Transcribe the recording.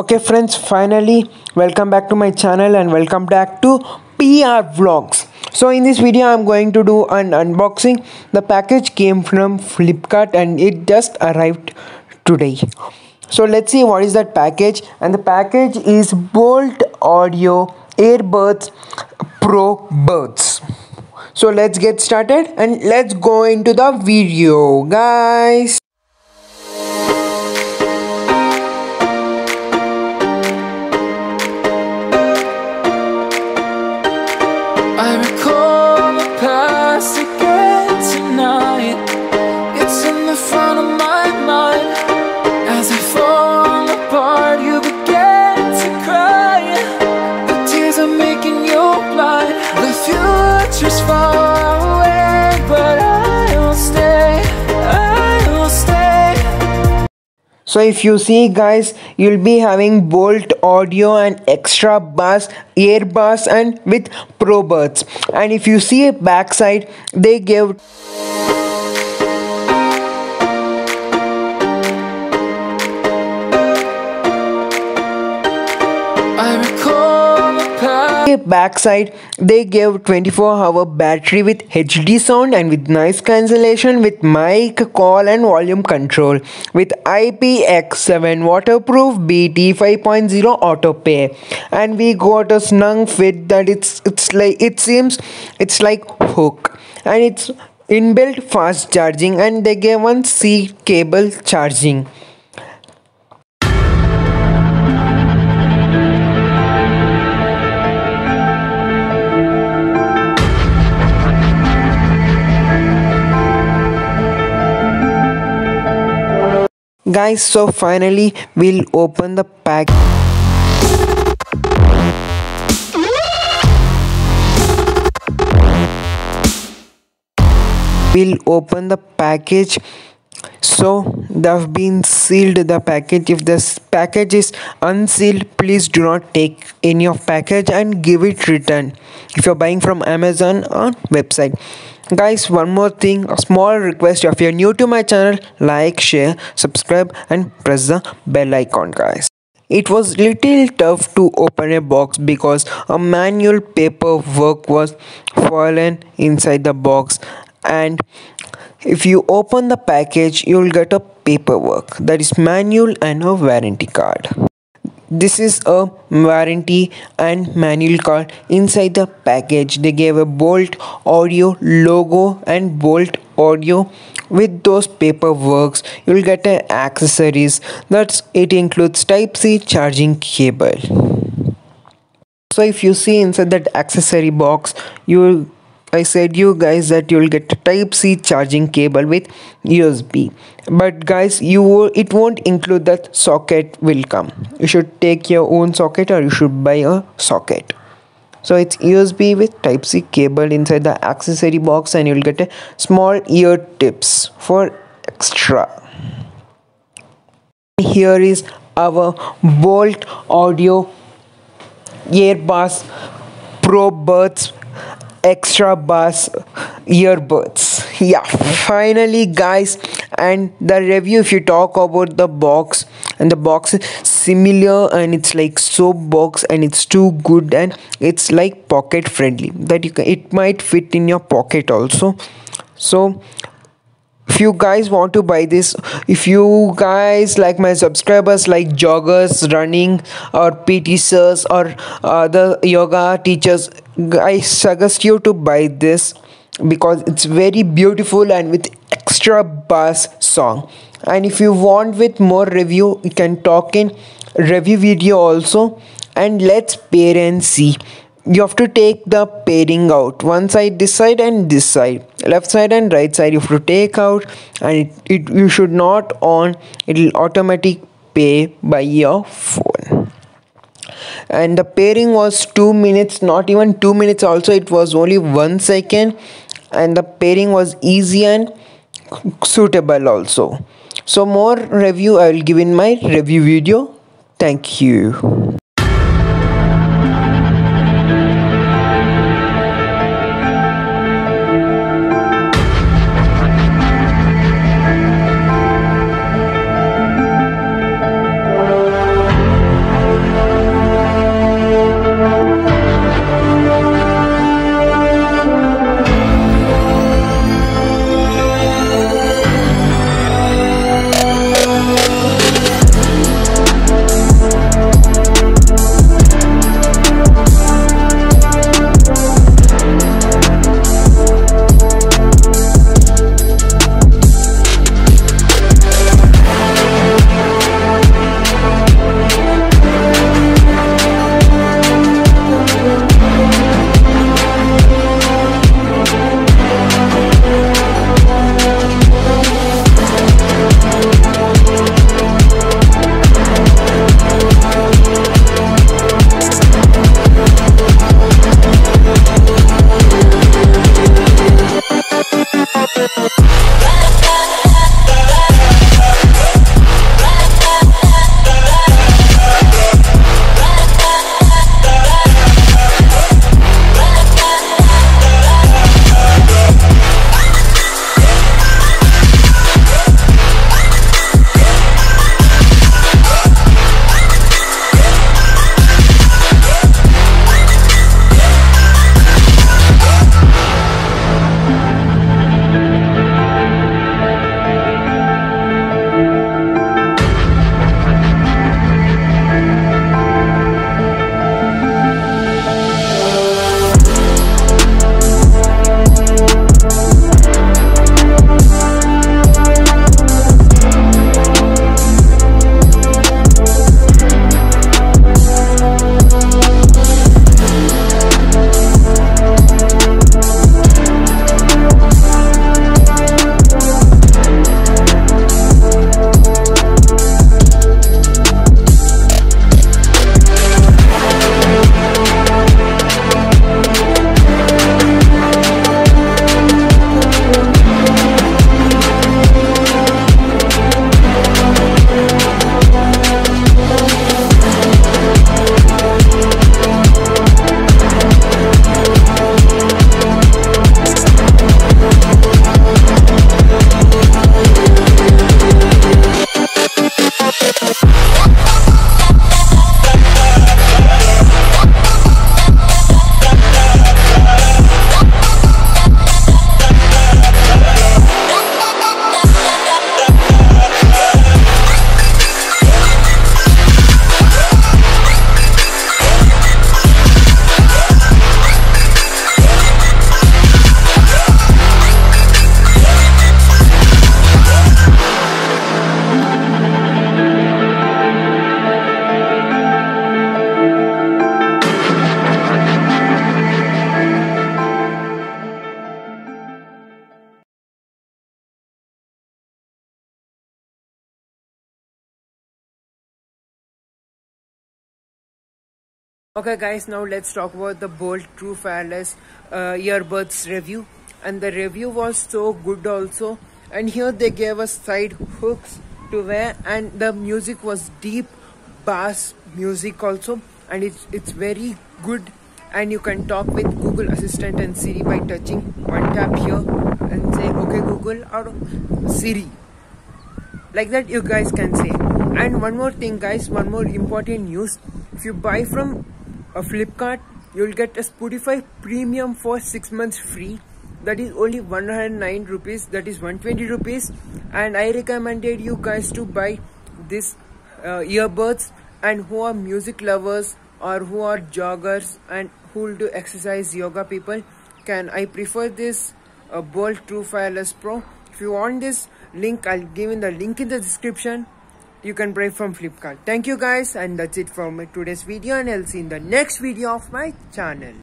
Okay friends, finally welcome back to my channel and welcome back to PR vlogs. So in this video I'm going to do an unboxing. The package came from Flipkart and it just arrived today. So let's see what is that package. And the package is Boult Audio AirBass Tru5ive. So let's get started and let's go into the video, guys. I recall the past again tonight. It's in the front of my mind. As I fall apart, you began to cry. The tears are making you blind. The future's far away, but I will stay. I will stay. So if you see, guys, you'll be having Boult Audio and extra bass, AirBass and with Tru5ive. And if you see a backside, they give backside they gave 24-hour battery with HD sound and with noise cancellation, with mic, call and volume control, with IPX7 waterproof, BT 5.0 auto pay, and we got a snug fit that it's like hook, and it's inbuilt fast charging, and they gave one C cable charging. Guys, so finally we'll open the pack. We'll open the package. So they've been sealed, the package. If this package is unsealed, please do not take any of package and give it return if you're buying from Amazon or website. Guys, one more thing, a small request: if you're new to my channel, like, share, subscribe and press the bell icon, guys. It was little tough to open a box because a manual paperwork was fallen inside the box, and if you open the package you'll get a paperwork that is manual and a warranty card. This is a warranty and manual card. Inside the package they gave a Boult Audio logo and Boult Audio. With those paperworks you'll get accessories. That's it includes Type-C charging cable. So if you see inside that accessory box, I said you guys that you'll get a Type-C charging cable with USB, but guys, it won't include that socket will come. You should take your own socket or you should buy a socket. So it's USB with Type-C cable inside the accessory box, and you'll get a small ear tips for extra. Here is our Boult Audio AirBass Tru5ive extra bass earbuds. Yeah, finally, guys. And the review, if you talk about the box, and the box is similar, and it's like soap box, and it's too good, and it's like pocket friendly, that it might fit in your pocket also. So if you guys want to buy this, if you guys like my subscribers like joggers, running or PT sirs or other yoga teachers, I suggest you to buy this because it's very beautiful and with extra bass song. And if you want with more review, you can talk in review video also. And let's pair and see. You have to take the pairing out, one side, this side and this side, left side and right side. You have to take out, and you should not on, it will automatic pay by your phone. And the pairing was 2 minutes, not even 2 minutes also, it was only 1 second, and the pairing was easy and suitable also. So more review I will give in my review video. Thank you. Okay guys, now let's talk about the Boult Tru5ive earbuds review. And the review was so good also. And here they gave us side hooks to wear, and the music was deep bass music also, and it's very good. And you can talk with Google Assistant and Siri by touching one tap here and say okay Google or Siri, like that you guys can say. And one more thing guys, one more important news: if you buy from a Flipkart, you'll get a Spotify premium for 6 months free. That is only 109 rupees, that is 120 rupees. And I recommended you guys to buy this earbuds, and who are music lovers or who are joggers and who will do exercise, yoga people, I prefer this Boult Tru5ive Pro. If you want this link, I'll give in the link in the description. You can buy from Flipkart. Thank you guys, and that's it from today's video, and I'll see you in the next video of my channel.